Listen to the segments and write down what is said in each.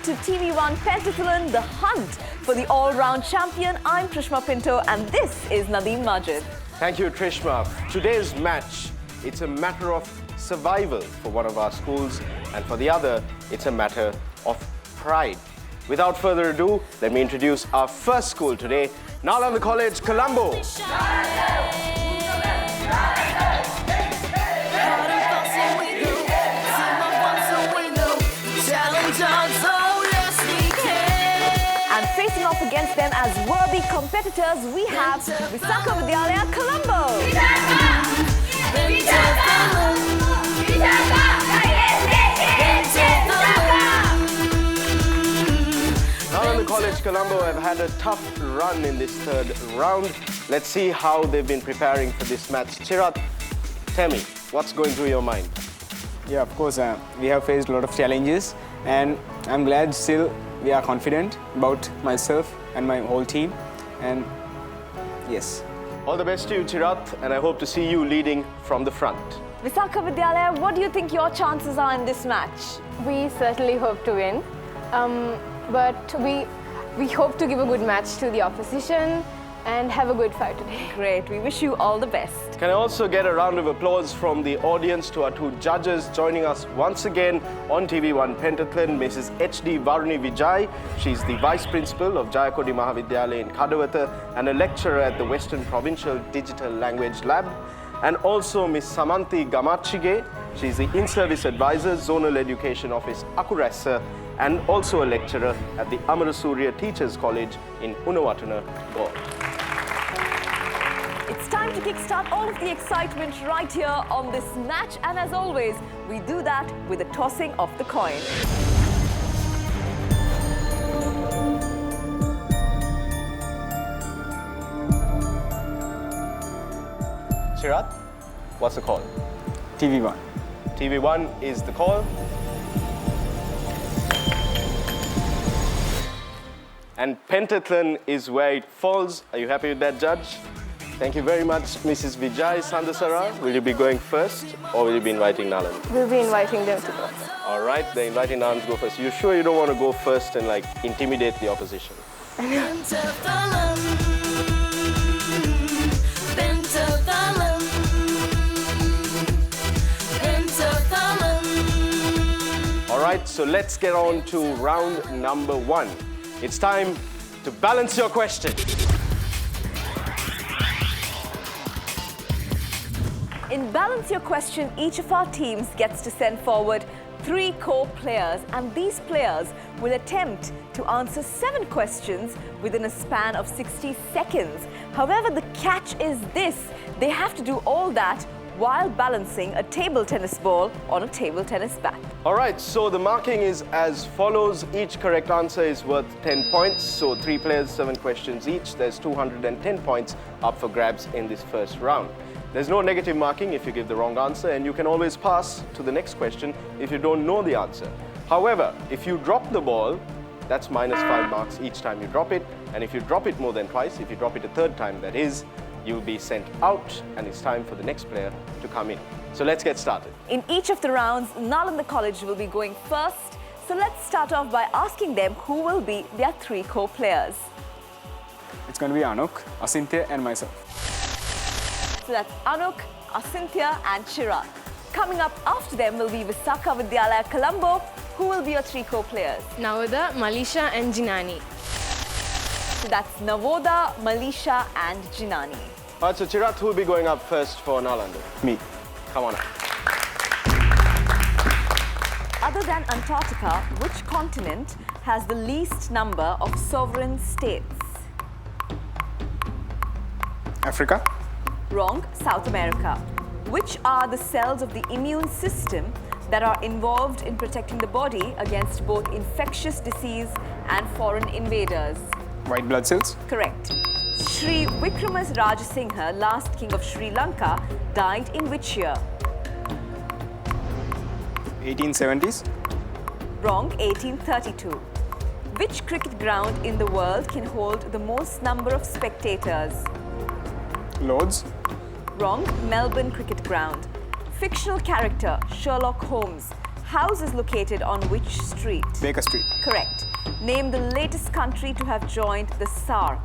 to TV1 Pentathlon, the hunt for the all-round champion. I'm Trishma Pinto and this is Nadeem Majid. Thank you, Trishma. Today's match, it's a matter of survival for one of our schools, and for the other, it's a matter of pride. Without further ado, let me introduce our first school today, Nalanda College, Colombo. And facing off against them as worthy competitors, we have Visakha Vidyalaya, Colombo. Nalanda College, Colombo have had a tough run in this third round. Let's see how they've been preparing for this match. Chirat, tell me, what's going through your mind? Yeah, of course, we have faced a lot of challenges, and I'm glad still we are confident about myself and my whole team, and yes. All the best to you, Chirat, and I hope to see you leading from the front. Visakha Vidyalaya, what do you think your chances are in this match? We certainly hope to win, but we hope to give a good match to the opposition and have a good fight today. Great, we wish you all the best. Can I also get a round of applause from the audience to our two judges joining us once again on TV1 Pentathlon, Mrs. H.D. Varuni Vijay. She's the Vice Principal of Jayakodi Mahavidyalaya in Kadawatha and a lecturer at the Western Provincial Digital Language Lab. And also Ms. Samanthi Gamachige. She's the In-Service Advisor, Zonal Education Office, Akurasa, and also a lecturer at the Amarasuriya Teachers College in Unawatana, Goa. It's time to kickstart all of the excitement right here on this match, and as always, we do that with the tossing of the coin. Chirat, what's the call? TV1. TV1 is the call. And Pentathlon is where it falls. Are you happy with that, Judge? Thank you very much, Mrs. Vijay Sandasara. Will you be going first, or will you be inviting Nalanda? We'll be inviting them to go. All right, they're inviting Nalanda to go first. You sure you don't want to go first and intimidate the opposition? All right, so let's get on to round number one. It's time to balance your question. In Balance Your Question, each of our teams gets to send forward 3 core players, and these players will attempt to answer 7 questions within a span of 60 seconds. However, the catch is this: they have to do all that while balancing a table tennis ball on a table tennis bat. All right, so the marking is as follows. Each correct answer is worth 10 points. So 3 players, 7 questions each. There's 210 points up for grabs in this first round. There's no negative marking if you give the wrong answer, and you can always pass to the next question if you don't know the answer. However, if you drop the ball, that's minus 5 marks each time you drop it. And if you drop it more than twice, if you drop it a third time, that is, you'll be sent out, and it's time for the next player to come in. So let's get started. In each of the rounds, Nalanda College will be going first. So let's start off by asking them who will be their 3 core players. It's going to be Anuk, Asintya, and myself. So that's Anuk, Asintya, and Chirat. Coming up after them will be Visakha Vidyalaya, Colombo. Who will be your 3 core players? Navada, Malisha and Jinani. So that's Navoda, Malisha, and Jinani. All right, so Chirat, who will be going up first for Nalanda? Me. Come on up. Other than Antarctica, which continent has the least number of sovereign states? Africa. Wrong, South America. Which are the cells of the immune system that are involved in protecting the body against both infectious disease and foreign invaders? White blood cells. Correct. Sri Vikramasinghe, last king of Sri Lanka, died in which year? 1870s. Wrong, 1832. Which cricket ground in the world can hold the most number of spectators? Lords. Wrong, Melbourne Cricket Ground. Fictional character Sherlock Holmes house is located on which street? Baker Street. Correct. Name the latest country to have joined the SAARC.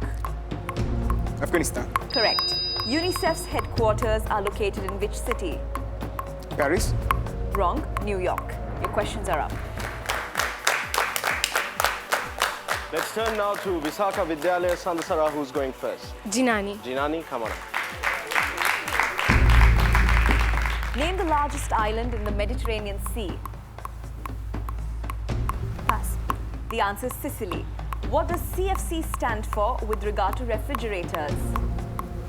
Afghanistan. Correct. UNICEF's headquarters are located in which city? Paris. Wrong. New York. Your questions are up. Let's turn now to Visakha Vidyalaya Sandasara, who's going first. Jinani. Jinani, come on up. Name the largest island in the Mediterranean Sea. Pass. The answer is Sicily. What does CFC stand for with regard to refrigerators?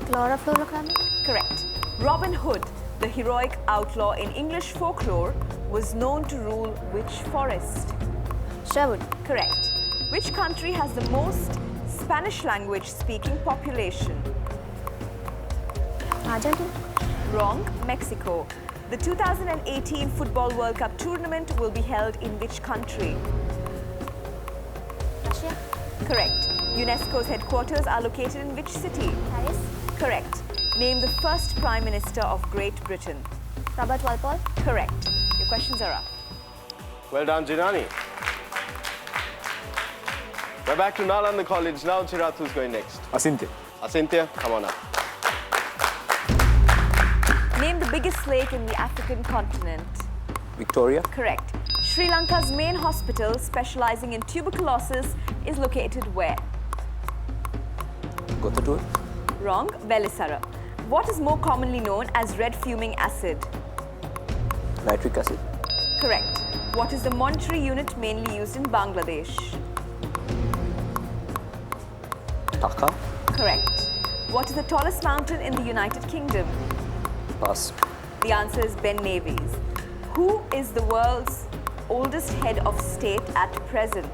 Chlorofluorocarbon. Correct. Robin Hood, the heroic outlaw in English folklore, was known to rule which forest? Sherwood. Correct. Which country has the most Spanish language speaking population? Argentina. Wrong. Mexico. The 2018 Football World Cup tournament will be held in which country? Russia. Correct. UNESCO's headquarters are located in which city? Paris. Correct. Name the first Prime Minister of Great Britain. Robert Walpole. Correct. Your questions are up. Well done, Jinani. We're back to Nalanda College now. Chirath, who's going next? Asinthe. Asintya, come on up. Name the biggest lake in the African continent. Victoria. Correct. Sri Lanka's main hospital specializing in tuberculosis is located where? Kottatur. Wrong. Velisara. What is more commonly known as red fuming acid? Nitric acid. Correct. What is the monetary unit mainly used in Bangladesh? Taka. Correct. What is the tallest mountain in the United Kingdom? Pass. The answer is Ben Nevis. Who is the world's oldest head of state at present?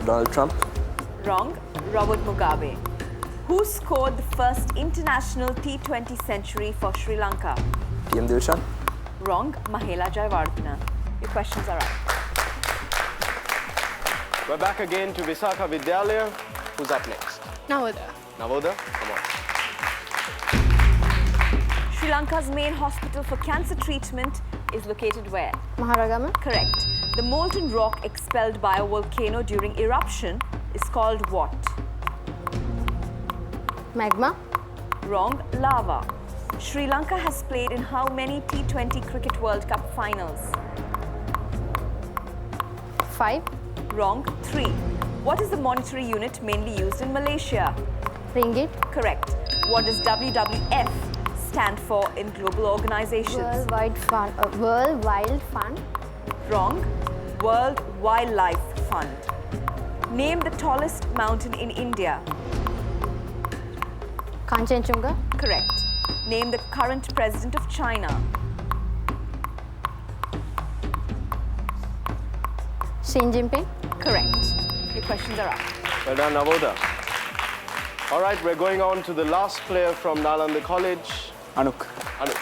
Donald Trump. Wrong. Robert Mugabe. Who scored the first international T20 century for Sri Lanka? TM Dilshan. Wrong. Mahela Jayawardena. Your questions are up. We're back again to Visakha Vidyalaya. Who's up next? Navoda. Navoda, come on. Sri Lanka's main hospital for cancer treatment is located where? Maharagama. Correct. The molten rock expelled by a volcano during eruption is called what? Magma. Wrong. Lava. Sri Lanka has played in how many T20 Cricket World Cup finals? 5. Wrong. 3. What is the monetary unit mainly used in Malaysia? Ringgit. Correct. What does WWF stand for in global organizations? Worldwide Fund. World Wild Fund. Wrong. World Wildlife Fund. Name the tallest mountain in India. Kanchenjunga. Correct. Name the current president of China. Xi Jinping. Correct. Your questions are up. Well done, Navoda. All right, we're going on to the last player from Nalanda College. Anuk. Anu.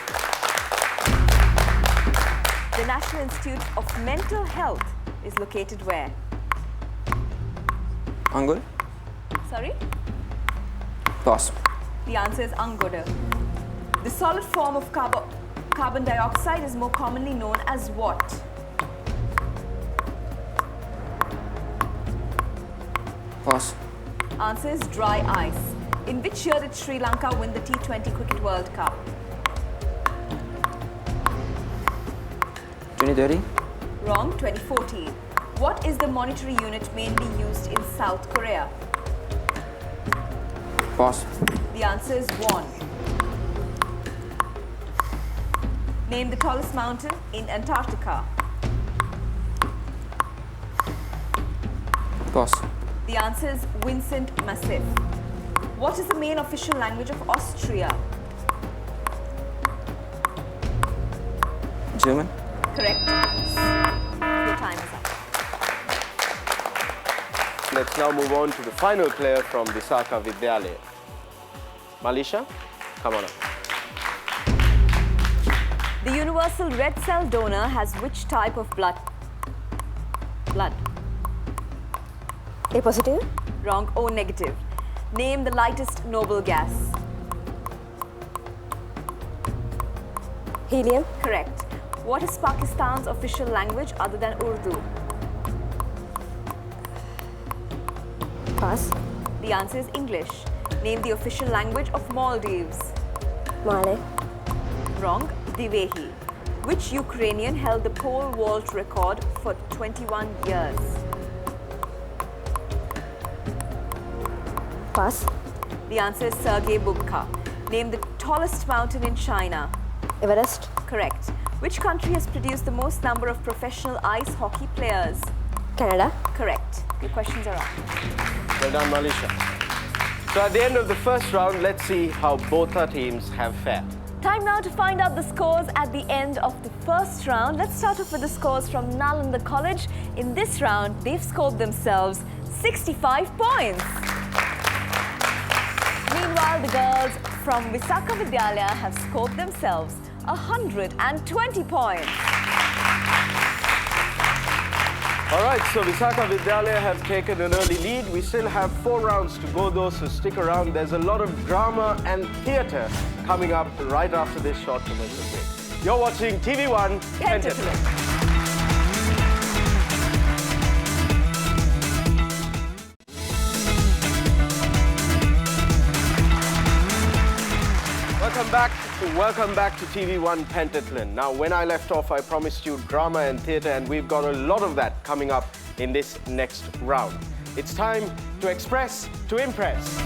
The National Institute of Mental Health is located where? Angul. Sorry? Pass. The answer is Angoda. The solid form of carbon dioxide is more commonly known as what? Pass. Answer is dry ice. In which year did Sri Lanka win the T20 Cricket World Cup? 2030. Wrong. 2014. What is the monetary unit mainly used in South Korea? Pass. The answer is won. Name the tallest mountain in Antarctica. Pass. The answer is Vincent Massif. What is the main official language of Austria? German. Correct. Your time is up. Let's now move on to the final player from Visakha Vidyalaya. Malisha, come on up. The universal red cell donor has which type of blood? A positive. Wrong. O negative. Name the lightest noble gas. Helium. Correct. What is Pakistan's official language other than Urdu? Pass. The answer is English. Name the official language of Maldives. Malay. Wrong. Divehi. Which Ukrainian held the pole vault record for 21 years? Pass. The answer is Sergei Bubka. Name the tallest mountain in China. Everest. Correct. Which country has produced the most number of professional ice hockey players? Canada. Correct. Your questions are up. Well done, Malisha. So at the end of the first round, let's see how both our teams have fared. Time now to find out the scores at the end of the first round. Let's start off with the scores from Nalanda College. In this round, they've scored themselves 65 points. Meanwhile, the girls from Visakha Vidyalaya have scored themselves 120 points. All right, so Visakha Vidyalaya have taken an early lead. We still have 4 rounds to go though, so stick around. There's a lot of drama and theatre coming up right after this short commercial break. You're watching TV1 Pentathlon. Welcome back to TV1 Pentathlon. Now, when I left off, I promised you drama and theatre, and we've got a lot of that coming up in this next round. It's time to express, to impress.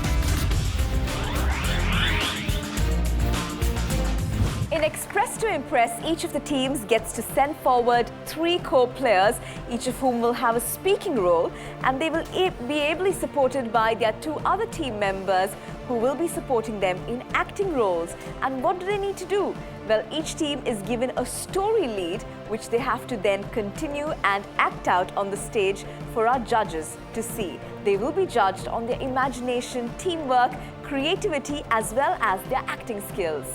In Express to Impress, each of the teams gets to send forward 3 core players, each of whom will have a speaking role, and they will be ably supported by their 2 other team members who will be supporting them in acting roles. And what do they need to do? Well, each team is given a story lead, which they have to then continue and act out on the stage for our judges to see. They will be judged on their imagination, teamwork, creativity, as well as their acting skills.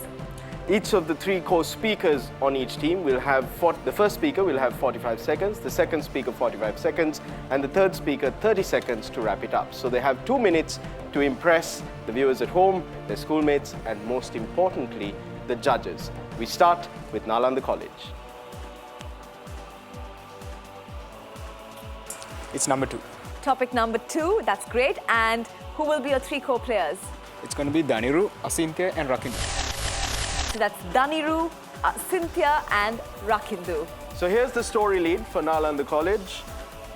Each of the 3 core speakers on each team will have, the first speaker will have 45 seconds, the second speaker 45 seconds, and the third speaker 30 seconds to wrap it up. So they have 2 minutes to impress the viewers at home, their schoolmates, and most importantly, the judges. We start with Nalanda College. It's number 2. Topic number 2, that's great. And who will be your 3 core players? It's going to be Daniru, Asinthe, and Rakindu. So that's Daniru, Cynthia, and Rakindu. So here's the story lead for Nalanda College.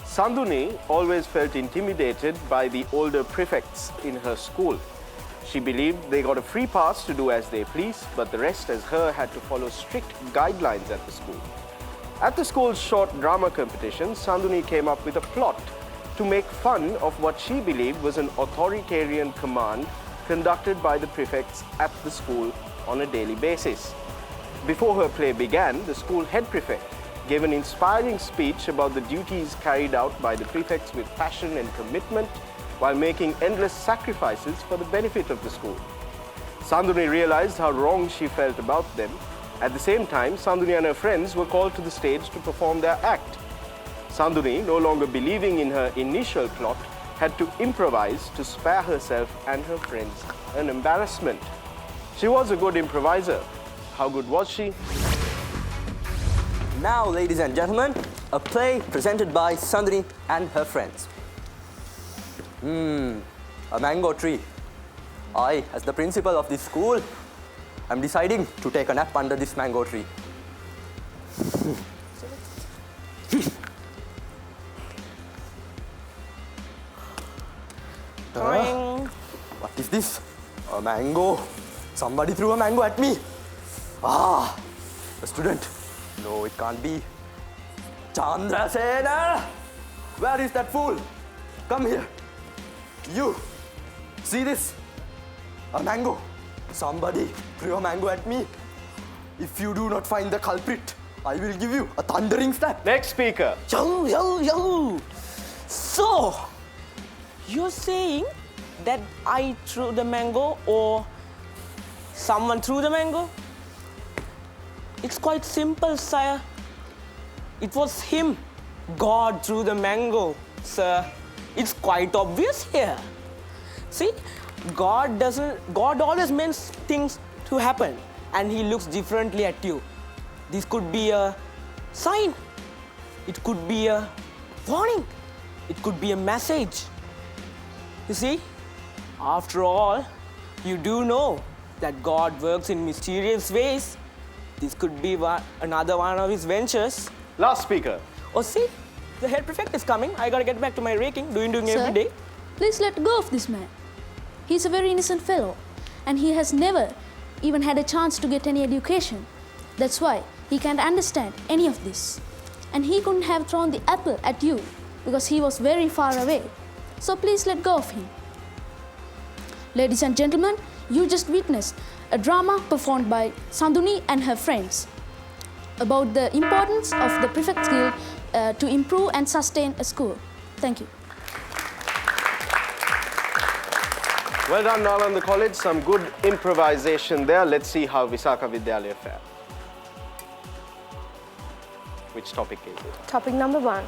Sanduni always felt intimidated by the older prefects in her school. She believed they got a free pass to do as they please, but the rest as her had to follow strict guidelines at the school. At the school's short drama competition, Sanduni came up with a plot to make fun of what she believed was an authoritarian command conducted by the prefects at the school on a daily basis. Before her play began, the school head prefect gave an inspiring speech about the duties carried out by the prefects with passion and commitment while making endless sacrifices for the benefit of the school. Sanduni realized how wrong she felt about them. At the same time, Sanduni and her friends were called to the stage to perform their act. Sanduni, no longer believing in her initial plot, had to improvise to spare herself and her friends an embarrassment. She was a good improviser. How good was she? Now, ladies and gentlemen, a play presented by Sanduni and her friends. A mango tree. I, as the principal of this school, am deciding to take a nap under this mango tree. What is this? A mango. Somebody threw a mango at me. A student. No, it can't be. Chandrasena! Where is that fool? Come here. You. See this? A mango. Somebody threw a mango at me. If you do not find the culprit, I will give you a thundering slap. Next speaker. Yo. So, you're saying that I threw the mango or someone threw the mango? It's quite simple, sire. It was him. God threw the mango, sir. It's quite obvious here. See, God always means things to happen, and he looks differently at you. This could be a sign. It could be a warning. It could be a message. You see, after all, you do know that God works in mysterious ways. This could be another one of his ventures. Last speaker. Oh, see, the head prefect is coming. I gotta get back to my raking, doing Sir, every day. please let go of this man. He's a very innocent fellow, and he has never even had a chance to get any education. That's why he can't understand any of this. And he couldn't have thrown the apple at you because he was very far away. So please let go of him. Ladies and gentlemen, you just witnessed a drama performed by Sanduni and her friends about the importance of the prefect skill to improve and sustain a school. Thank you. Well done, Nalanda College. Some good improvisation there. Let's see how Visakha Vidyalaya fared. Which topic is it? Topic number 1.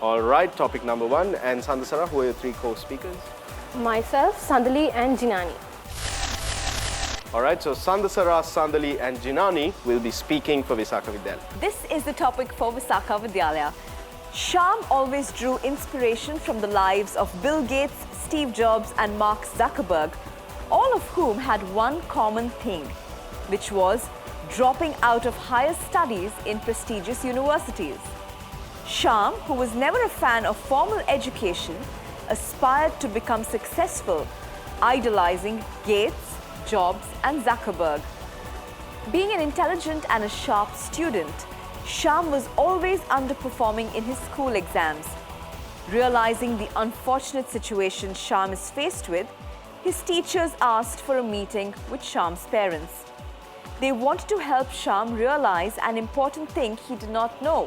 All right, topic number 1. And Sandasara, who are your 3 co-speakers? Myself, Sandali and Jinani. All right, so Sandasara, Sandali and Jinani will be speaking for Visakha Vidyalaya. This is the topic for Visakha Vidyalaya. Shyam always drew inspiration from the lives of Bill Gates, Steve Jobs and Mark Zuckerberg, all of whom had one common thing, which was dropping out of higher studies in prestigious universities. Shyam, who was never a fan of formal education, aspired to become successful, idolizing Gates, Jobs and Zuckerberg. Being an intelligent and a sharp student, Shyam was always underperforming in his school exams. Realizing the unfortunate situation Shyam is faced with, his teachers asked for a meeting with Shyam's parents. They wanted to help Shyam realize an important thing he did not know.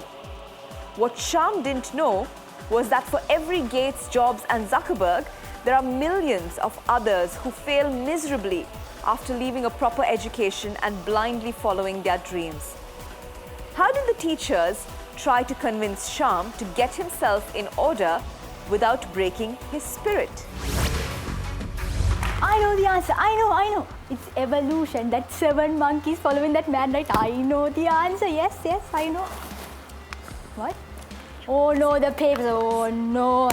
What Shyam didn't know was that for every Gates, Jobs and Zuckerberg, there are millions of others who fail miserably after leaving a proper education and blindly following their dreams. How did the teachers try to convince Shyam to get himself in order without breaking his spirit? I know the answer. I know. It's evolution. That 7 monkeys following that man, right? I know the answer. Yes, I know. What? Oh no, the papers. Oh no.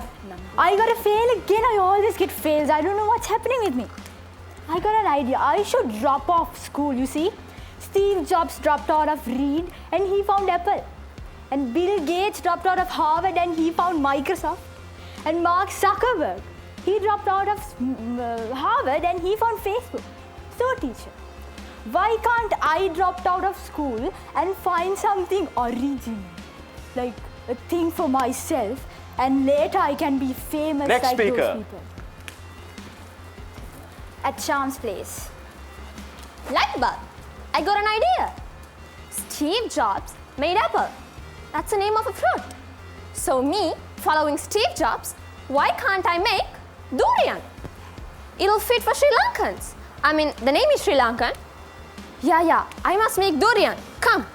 I gotta fail again. I always get fails. I don't know what's happening with me. I got an idea. I should drop off school, you see. Steve Jobs dropped out of Reed and he found Apple. And Bill Gates dropped out of Harvard and he found Microsoft. And Mark Zuckerberg, he dropped out of Harvard and he found Facebook. So teacher, why can't I drop out of school and find something original? Like a thing for myself, and later I can be famous Next like speaker. those people. At Shyam's place. Light bulb. I got an idea. Steve Jobs made Apple. That's the name of a fruit. So me, following Steve Jobs, why can't I make durian? It'll fit for Sri Lankans. I mean, the name is Sri Lankan. Yeah, I must make durian. Come.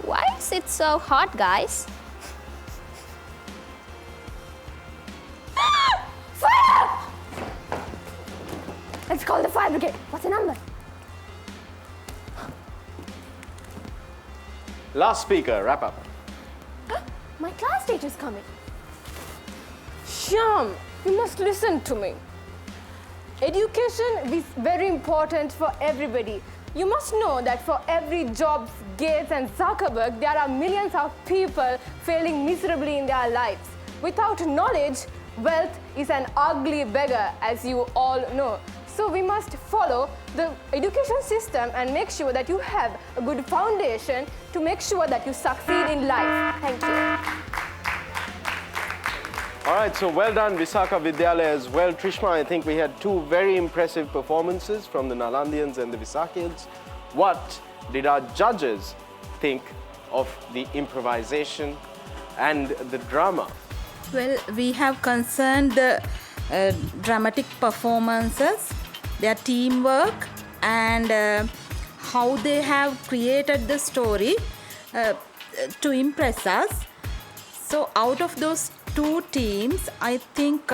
Why is it so hot, guys? Fire! Let's call the fire brigade. What's the number? Last speaker, wrap up. My class teacher's coming. Shyam, you must listen to me. Education is very important for everybody. You must know that for every Jobs, Gates and Zuckerberg, there are millions of people failing miserably in their lives. Without knowledge, wealth is an ugly beggar, as you all know. So we must follow the education system and make sure that you have a good foundation to make sure that you succeed in life. Thank you. All right, so well done, Visakha Vidyalaya as well. Trishma, I think we had 2 very impressive performances from the Nalandians and the Visakhians. What did our judges think of the improvisation and the drama? Well, we have concerned the dramatic performances, their teamwork, and how they have created the story to impress us. So out of those 2 teams, I think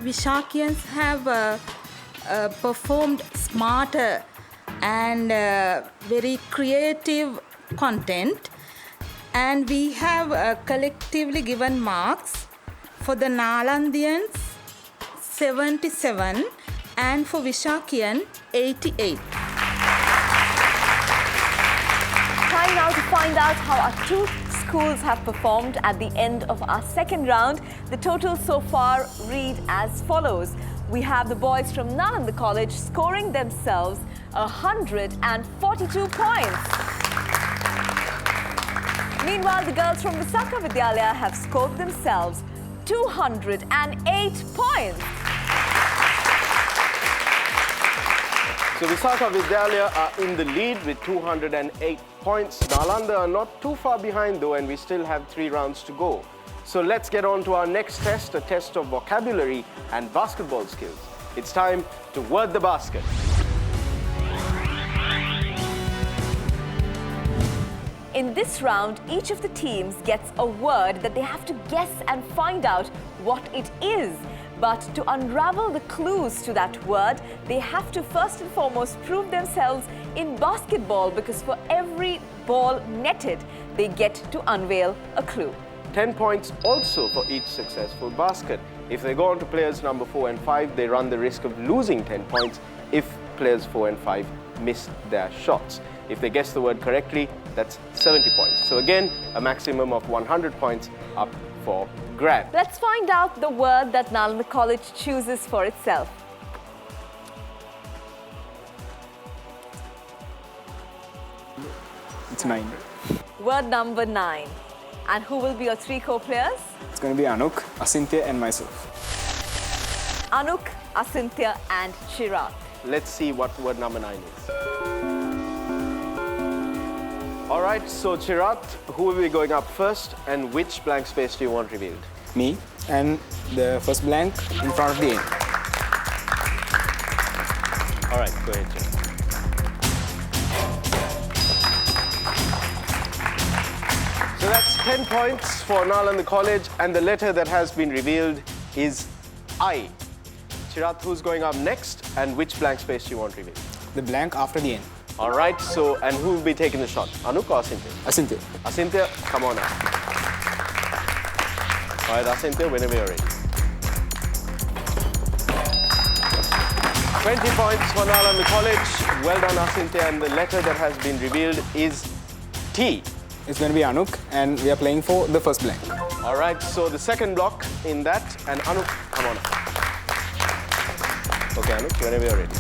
Visakhians have performed smarter and very creative content, and we have collectively given marks for the Nalandians 77 and for Visakhian 88. Time now to find out how our two schools have performed at the end of our second round. The totals so far read as follows. We have the boys from Nalanda College scoring themselves 142 points. Meanwhile, the girls from Visakha Vidyalaya have scored themselves 208 points. So Visakha Vidyalaya are in the lead with 208 points. Nalanda are not too far behind though, and we still have 3 rounds to go. So let's get on to our next test, a test of vocabulary and basketball skills. It's time to word the basket. In this round, each of the teams gets a word that they have to guess and find out what it is. But to unravel the clues to that word, they have to first and foremost prove themselves in basketball, because for every ball netted, they get to unveil a clue. 10 points also for each successful basket. If they go on to players number 4 and 5, they run the risk of losing 10 points if players 4 and 5 miss their shots. If they guess the word correctly, that's 70 points. So again, a maximum of 100 points up for grabs. Let's find out the word that Nalanda College chooses for itself. It's 9. Word number 9. And who will be your 3 co-players? It's going to be Anuk, Asintya and myself. Anuk, Asintya and Chirat. Let's see what word number 9 is. All right, so Chirat, who will be going up first and which blank space do you want revealed? Me and the first blank in front of the end. All right, go ahead, Chirat. So that's 10 points for Nalanda College, and the letter that has been revealed is I. Chirat, who's going up next, and which blank space do you want revealed? The blank after the end. All right, so, and who will be taking the shot? Anuk or Asintya? Asintya. Asintya, come on up. All right, Asintya, whenever you're ready. 20 points for Nalanda College. Well done, Asintya, and the letter that has been revealed is T. It's going to be Anuk, and we are playing for the first blank. All right, so the second block in that, and Anuk, come on up. Okay, Anuk, whenever you're ready.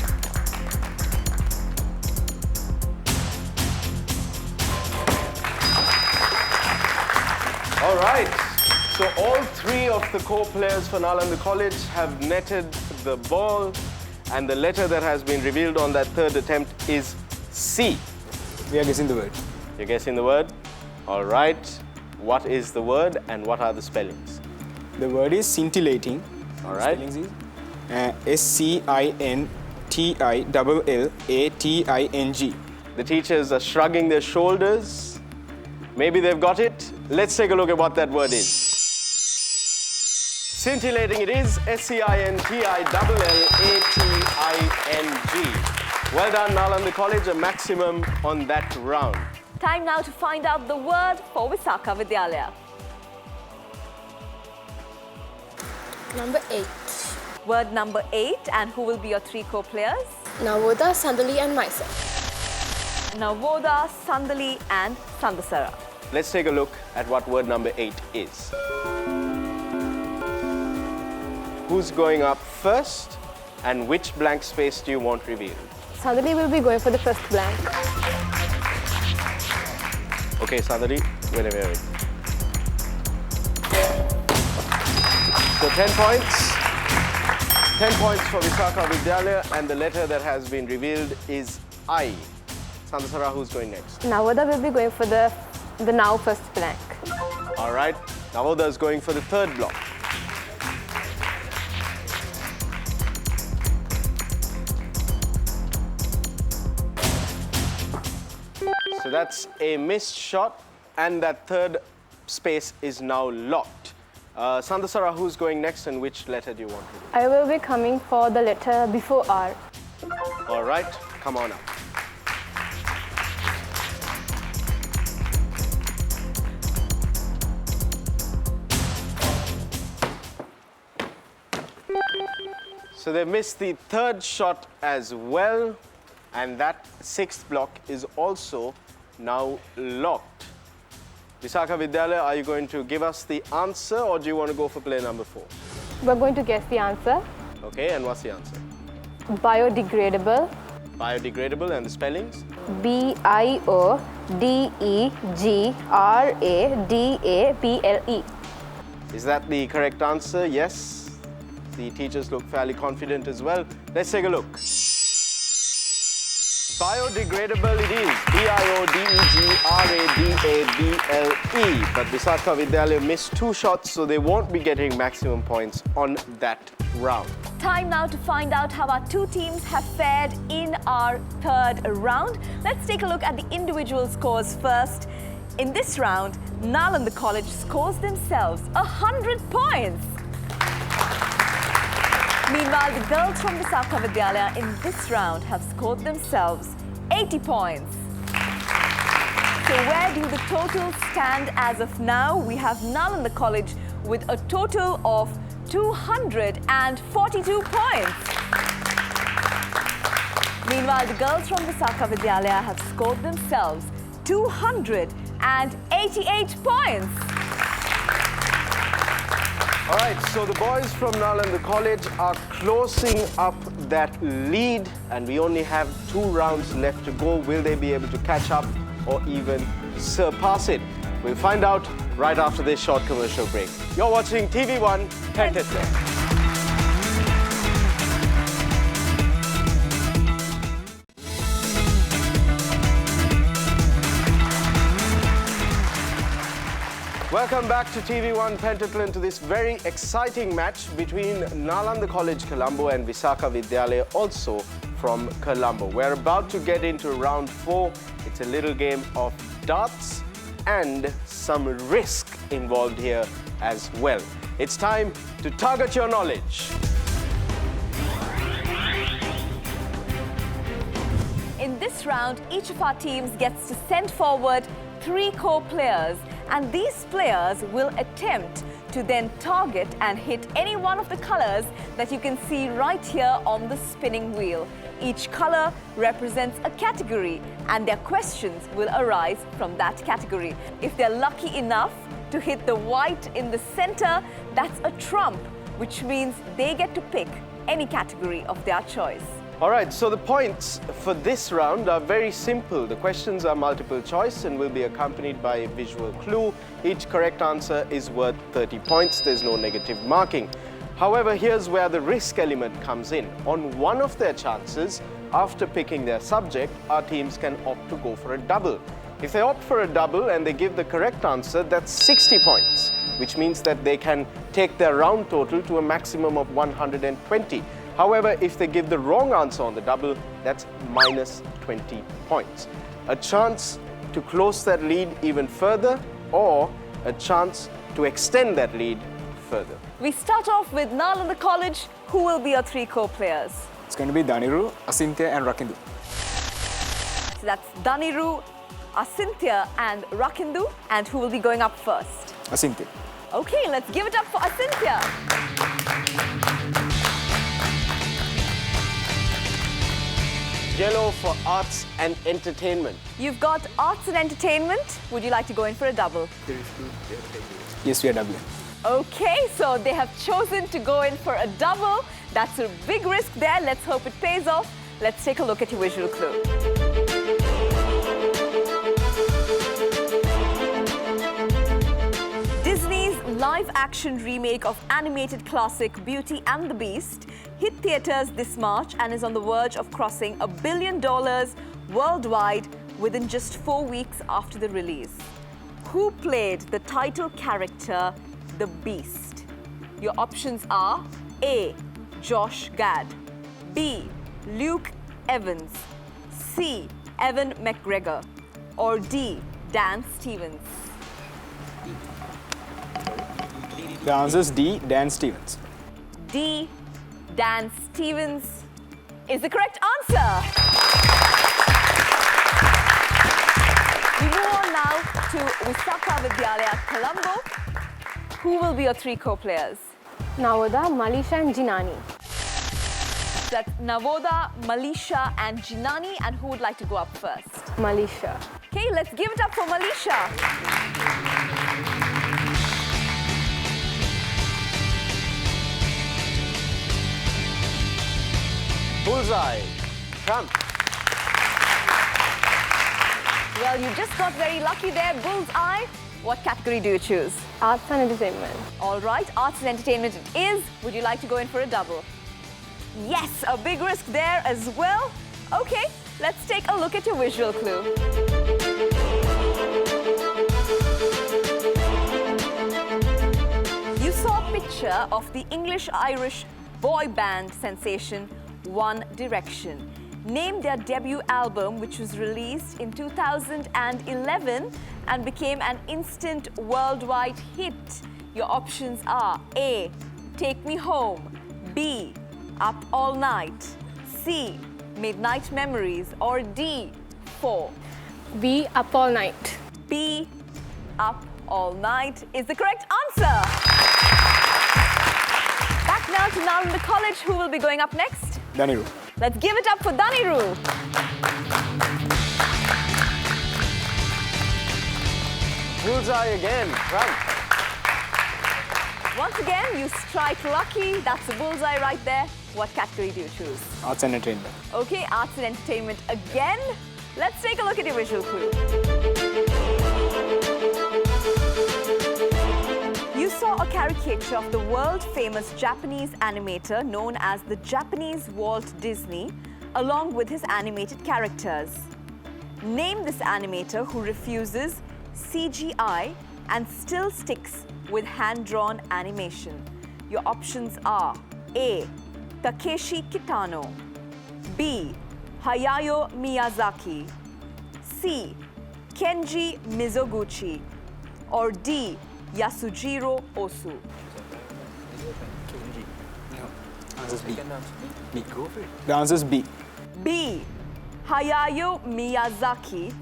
All right, so all 3 of the co-players for Nalanda College have netted the ball, and the letter that has been revealed on that third attempt is C. We are guessing the word. You're guessing the word? All right, what is the word and what are the spellings? The word is scintillating. All right. The spellings is SCINTILLATING. The teachers are shrugging their shoulders. Maybe they've got it. Let's take a look at what that word is. Scintillating it is, SCINTILLATING. Well done, Nalanda College, a maximum on that round. Time now to find out the word for Visakha Vidyalaya. Number 8. Word number 8, and who will be your 3 co-players? Navoda, Sandali and myself. Navoda, Sandali and Sandasara. Let's take a look at what word number 8 is. Who's going up first, and which blank space do you want revealed? Sandali will be going for the first blank. Okay, Sadari, whenever you're ready. So 10 points. 10 points for Visakha Vidyalaya, and the letter that has been revealed is I. Sandasara, who's going next? Navoda will be going for the now first blank. All right, Navoda is going for the third block. So that's a missed shot, and that third space is now locked. Sandasara, who's going next and which letter do you want to do? I will be coming for the letter before R. All right, come on up. So they missed the third shot as well, and that sixth block is also now locked. Visakha, Vidyalaya, are you going to give us the answer or do you want to go for player number 4? We're going to guess the answer. Okay, and what's the answer? Biodegradable. Biodegradable, and the spellings? Biodegradable. Is that the correct answer? Yes. The teachers look fairly confident as well. Let's take a look. Biodegradable it is. Biodegradable. But Visakha Vidyalaya missed 2 shots, so they won't be getting maximum points on that round. Time now to find out how our 2 teams have fared in our third round. Let's take a look at the individual scores first. In this round, Nalanda College scores themselves 100 points. Meanwhile, the girls from Visakha Vidyalaya in this round have scored themselves 80 points. So where do the totals stand as of now? We have Nalanda College with a total of 242 points. Meanwhile, the girls from Visakha Vidyalaya have scored themselves 288 points. All right, so the boys from Nalanda College are closing up that lead, and we only have 2 rounds left to go. Will they be able to catch up or even surpass it? We'll find out right after this short commercial break. You're watching TV1 Pentathlon. Welcome back to TV1 Pentathlon, to this very exciting match between Nalanda College Colombo and Visakha Vidyalaya, also from Colombo. We're about to get into round 4. It's a little game of darts and some risk involved here as well. It's time to target your knowledge. In this round, each of our teams gets to send forward 3 core players, and these players will attempt to then target and hit any one of the colors that you can see right here on the spinning wheel. Each color represents a category, and their questions will arise from that category. If they're lucky enough to hit the white in the center, that's a trump, which means they get to pick any category of their choice. All right, so the points for this round are very simple. The questions are multiple choice and will be accompanied by a visual clue. Each correct answer is worth 30 points. There's no negative marking. However, here's where the risk element comes in. On one of their chances, after picking their subject, our teams can opt to go for a double. If they opt for a double and they give the correct answer, that's 60 points, which means that they can take their round total to a maximum of 120. However, if they give the wrong answer on the double, that's minus 20 points. A chance to close that lead even further, or a chance to extend that lead further. We start off with Nalanda College. Who will be your 3 core players? It's going to be Daniru, Asintya and Rakindu. So that's Daniru, Asintya and Rakindu. And who will be going up first? Asintya. Okay, let's give it up for Asintya. Yellow for arts and entertainment. You've got arts and entertainment. Would you like to go in for a double? Yes, we are doubling. Okay, so they have chosen to go in for a double. That's a big risk there. Let's hope it pays off. Let's take a look at your visual clue. Disney's live-action remake of animated classic Beauty and the Beast hit theaters this March and is on the verge of crossing $1 billion worldwide within just 4 weeks after the release. Who played the title character, the Beast? Your options are A. Josh Gad, B. Luke Evans, C. Evan McGregor, or D. Dan Stevens. The answer is D, Dan Stevens. D, Dan Stevens is the correct answer. We move on now to Visakha Vidyalaya, Colombo. Who will be your three co-players? Navoda, Malisha and Jinani. That's Navoda, Malisha and Jinani. And who would like to go up first? Malisha. Okay, let's give it up for Malisha. Bullseye. Trump. Well, you just got very lucky there. Bullseye. What category do you choose? Arts and entertainment. All right, arts and entertainment it is. Would you like to go in for a double? Yes, a big risk there as well. Okay, let's take a look at your visual clue. You saw a picture of the English-Irish boy band sensation One Direction. Name their debut album, which was released in 2011 and became an instant worldwide hit. Your options are A, Take Me Home, B, Up All Night, C, Midnight Memories, or D, 4. B, Up All Night. B, Up All Night is the correct answer. Back now to Nalanda College. Who will be going up next? Daniru. Let's give it up for Daniru. Bullseye again. Trump. Once again, you strike lucky. That's a bullseye right there. What category do you choose? Arts and entertainment. Okay, arts and entertainment again. Let's take a look at your visual clue. You saw a caricature of the world-famous Japanese animator known as the Japanese Walt Disney, along with his animated characters. Name this animator who refuses CGI and still sticks with hand-drawn animation. Your options are A, Takeshi Kitano, B, Hayao Miyazaki, C, Kenji Mizoguchi, or D, Yasujiro Osu. Answer is B. B. The answer is B. B, Hayao Miyazaki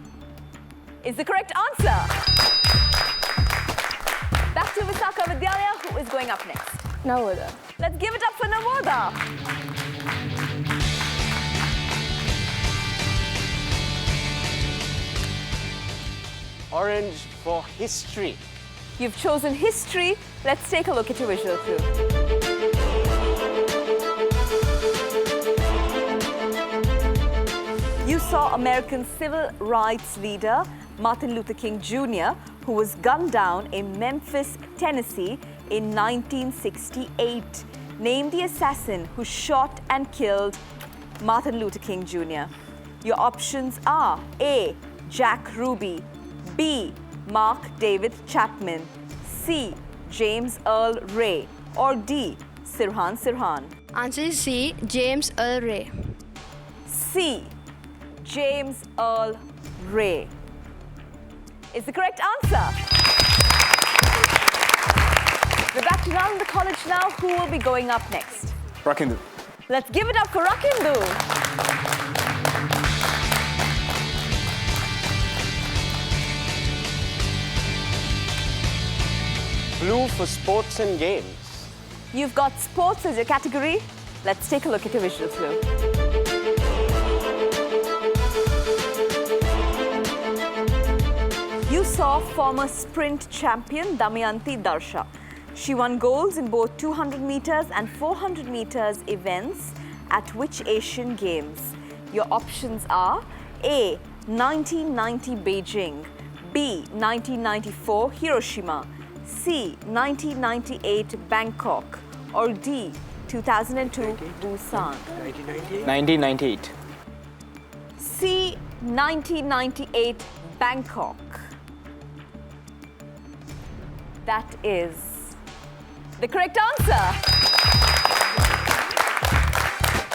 is the correct answer. Back to Visakha Vidyalaya, who is going up next? Navoda. Let's give it up for Navoda. Orange for history. You've chosen history. Let's take a look at your visual clue. You saw American civil rights leader Martin Luther King Jr., who was gunned down in Memphis, Tennessee in 1968. Name the assassin who shot and killed Martin Luther King Jr. Your options are A, Jack Ruby, B, Mark David Chapman, C, James Earl Ray, or D, Sirhan Sirhan. Answer is C, James Earl Ray. C, James Earl Ray is the correct answer. We're back to Nalanda College now. Who will be going up next? Rakindu. Let's give it up for Rakindu. Blue for sports and games. You've got sports as your category. Let's take a look at your visual clue. You saw former sprint champion Damayanti Darsha. She won golds in both 200 meters and 400 meters events at which Asian Games? Your options are A, 1990 Beijing, B, 1994 Hiroshima, C, 1998 Bangkok, or D, 2002 Busan. 1998. C, 1998 Bangkok. That is the correct answer.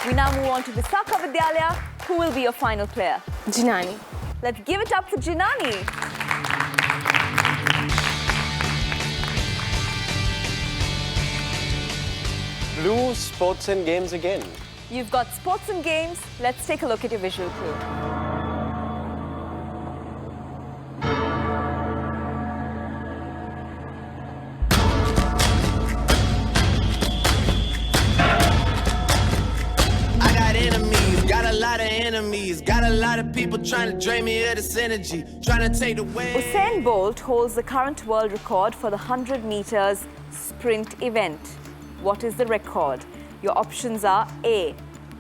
We now move on to Visakha Vidyalaya. Who will be your final player? Jinani. Let's give it up for Jinani. blue, sports and games again. You've got sports and games. Let's take a look at your visual clue. Got a lot of people trying to drain me of this energy, trying to take away. Usain Bolt holds the current world record for the 100 meters sprint event. What is the record? Your options are A,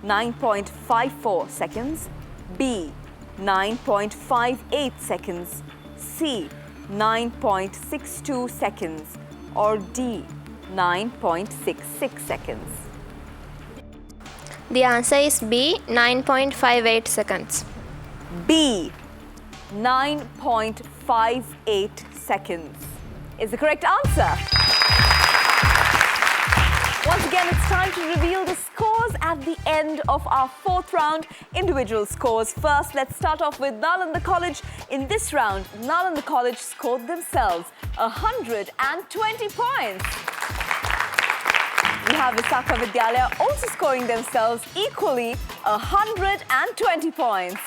9.54 seconds, B, 9.58 seconds, C, 9.62 seconds, or D, 9.66 seconds. The answer is B, 9.58 seconds. B, 9.58 seconds is the correct answer. Once again, it's time to reveal the scores at the end of our fourth round. Individual scores first. Let's start off with Nalanda College. In this round, Nalanda College scored themselves 120 points. We have Visakha Vidyalaya also scoring themselves equally 120 points.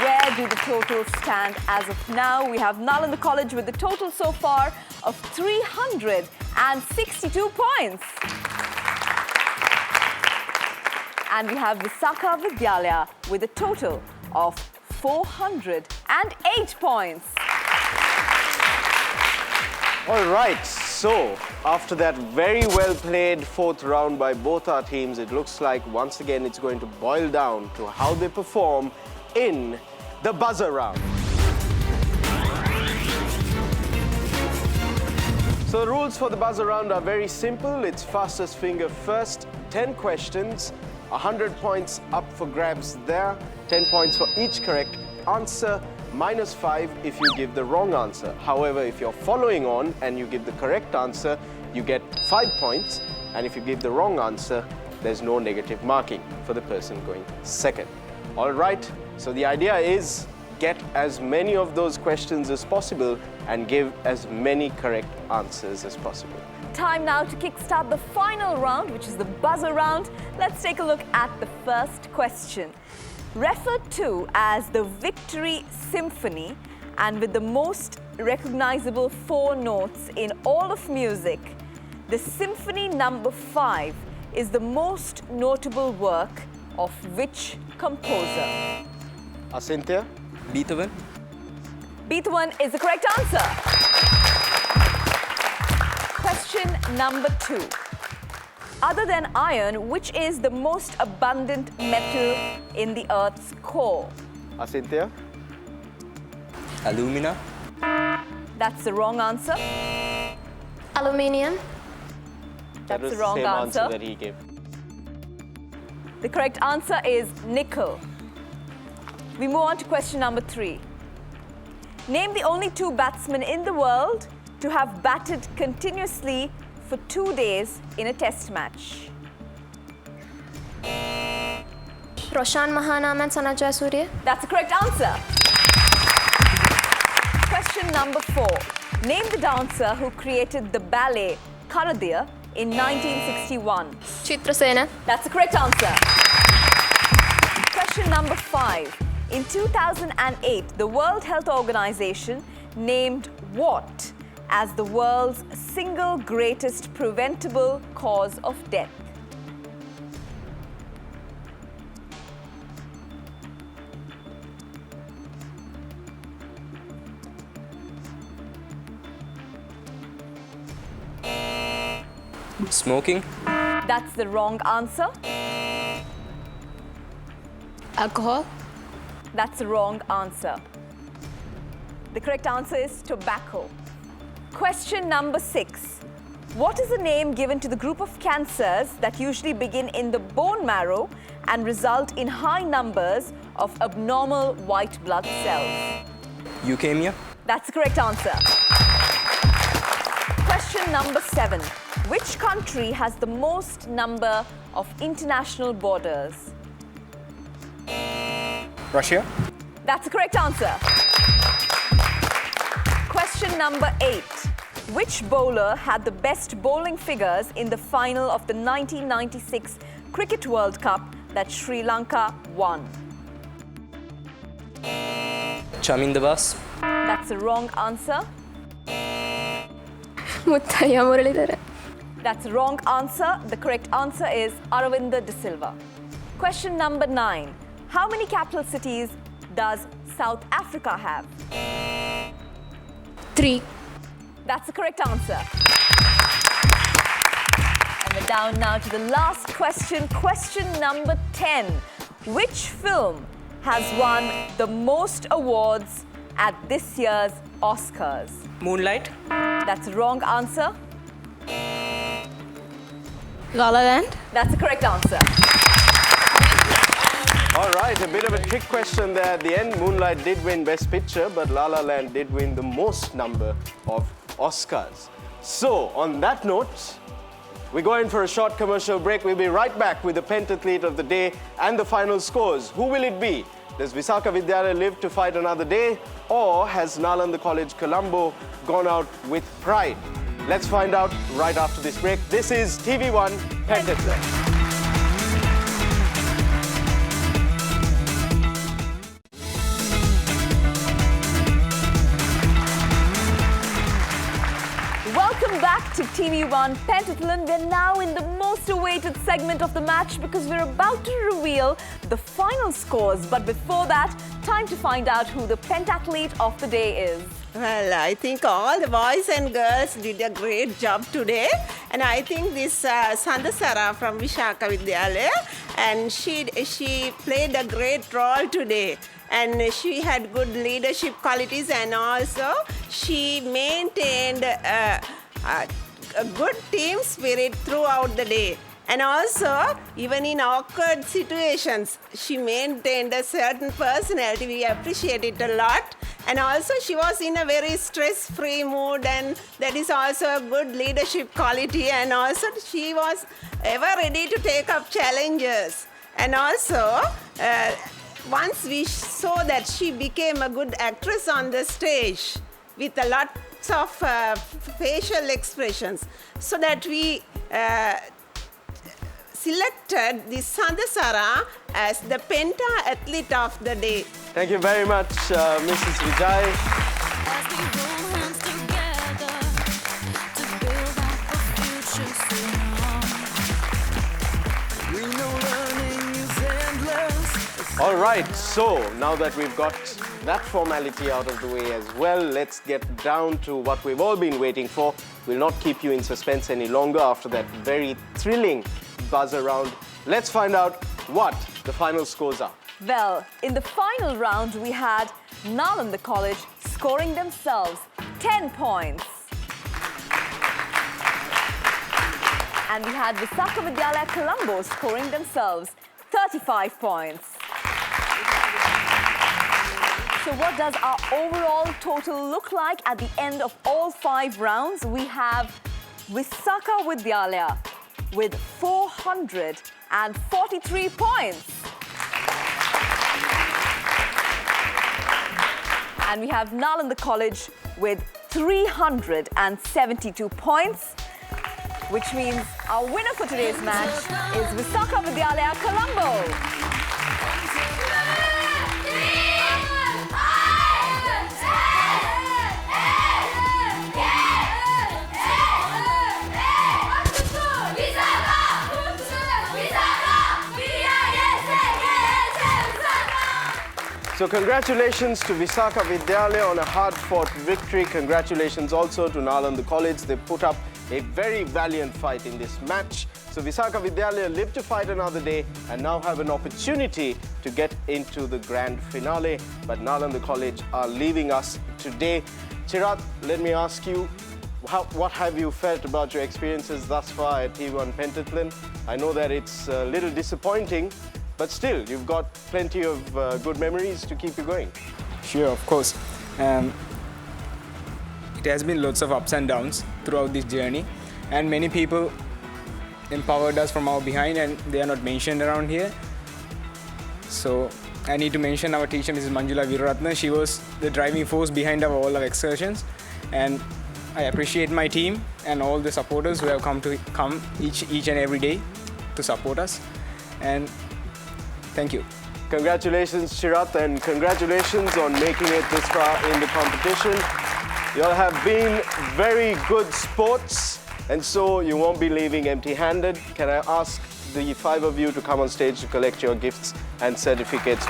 Where do the totals stand as of now? We have Nalanda College with the total so far of 362 points. And we have Visakha Vidyalaya with a total of 408 points. All right, so after that very well played fourth round by both our teams, it looks like once again it's going to boil down to how they perform in the buzzer round. So the rules for the buzzer round are very simple. It's fastest finger first, 10 questions, 100 points up for grabs there, 10 points for each correct answer, -5 if you give the wrong answer. However, if you're following on and you give the correct answer, you get 5 points. And if you give the wrong answer, there's no negative marking for the person going second. All right, so the idea is get as many of those questions as possible and give as many correct answers as possible. Time now to kickstart the final round, which is the buzzer round. Let's take a look at the first question. Referred to as the Victory Symphony and with the most recognizable 4 notes in all of music, the Symphony number 5 is the most notable work of which composer? Asynthia? Beethoven. Beethoven is the correct answer. Question number 2. Other than iron, which is the most abundant metal in the Earth's core? Asynthia? Alumina. That's the wrong answer. Aluminium. That's was the wrong same answer. that he gave. The correct answer is nickel. We move on to question number 3. Name the only 2 batsmen in the world to have batted continuously for 2 days in a test match. Roshan Mahanam and Sanat Jayasuriya. That's the correct answer. Question number 4. Name the dancer who created the ballet Kanadiya in 1961. Chitrasena. That's the correct answer. Question number 5. In 2008, the World Health Organization named what as the world's single greatest preventable cause of death? Smoking. That's the wrong answer. Alcohol. That's the wrong answer. The correct answer is tobacco. Question number 6. What is the name given to the group of cancers that usually begin in the bone marrow and result in high numbers of abnormal white blood cells? Leukemia. That's the correct answer. Question number 7. Which country has the most number of international borders? Russia. That's the correct answer. Question number 8. Which bowler had the best bowling figures in the final of the 1996 Cricket World Cup that Sri Lanka won? Chaminda Bas. That's a wrong answer. Muttaya Muralidhara. That's a wrong answer. The correct answer is Aravinda De Silva. Question number 9. How many capital cities does South Africa have? 3. That's the correct answer. And we're down now to the last question. Question number 10. Which film has won the most awards at this year's Oscars? Moonlight. That's a wrong answer. La La Land. That's the correct answer. All right, a bit of a trick question there at the end. Moonlight did win Best Picture, but La La Land did win the most number of Oscars. So, on that note, we go in for a short commercial break. We'll be right back with the pentathlete of the day and the final scores. Who will it be? Does Visakha Vidyalaya live to fight another day? Or has Nalanda College Colombo gone out with pride? Let's find out right after this break. This is TV1 Pentathlon. Welcome back to TV1 Pentathlon. We're now in the most awaited segment of the match because we're about to reveal the final scores. But before that, time to find out who the pentathlete of the day is. Well, I think all the boys and girls did a great job today. And I think this Sandasara from Visakha Vidyalaya, and she played a great role today. And she had good leadership qualities, and also she maintained a good team spirit throughout the day. And also, even in awkward situations, she maintained a certain personality. We appreciate it a lot. And also, she was in a very stress-free mood, and that is also a good leadership quality. And also, she was ever ready to take up challenges. And also, once we saw that she became a good actress on the stage with a lot of facial expressions, so that we selected the Sandasara as the pentathlete of the day. Thank you very much, Mrs. Vijay. All right, so now that we've got that formality out of the way as well, let's get down to what we've all been waiting for. We'll not keep you in suspense any longer after that very thrilling buzz around. Let's find out what the final scores are. Well, in the final round, we had Nalanda College scoring themselves 10 points. And we had Visakha Vidyalaya Colombo scoring themselves 35 points. So what does our overall total look like at the end of all 5 rounds? We have Visakha Vidyalaya with 443 points. And we have Nalanda College with 372 points, which means our winner for today's match is Visakha Vidyalaya Colombo. So congratulations to Visakha Vidyalaya on a hard-fought victory. Congratulations also to Nalanda College. They put up a very valiant fight in this match. So Visakha Vidyalaya live to fight another day and now have an opportunity to get into the grand finale. But Nalanda College are leaving us today. Chirat, let me ask you, what have you felt about your experiences thus far at TV1 Pentathlon? I know that it's a little disappointing, but still, you've got plenty of good memories to keep you going. Sure, of course. It has been lots of ups and downs throughout this journey, and many people empowered us from our behind, and they are not mentioned around here. So I need to mention our teacher, Mrs. Manjula Viraratna. She was the driving force behind all our excursions, and I appreciate my team and all the supporters who have come each and every day to support us. And thank you. Congratulations, Shirat, and congratulations on making it this far in the competition. You all have been very good sports, and so you won't be leaving empty-handed. Can I ask the 5 of you to come on stage to collect your gifts and certificates?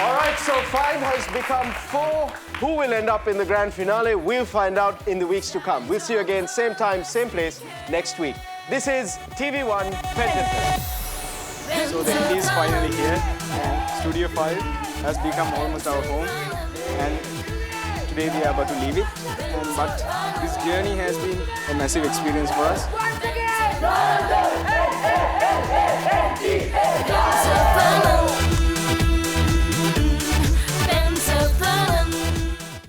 All right, so 5 has become 4. Who will end up in the grand finale? We'll find out in the weeks to come. We'll see you again, same time, same place, next week. This is TV1 Pentathlon. So the end is finally here, and Studio 5 has become almost our home. And today we are about to leave it. But this journey has been a massive experience for us.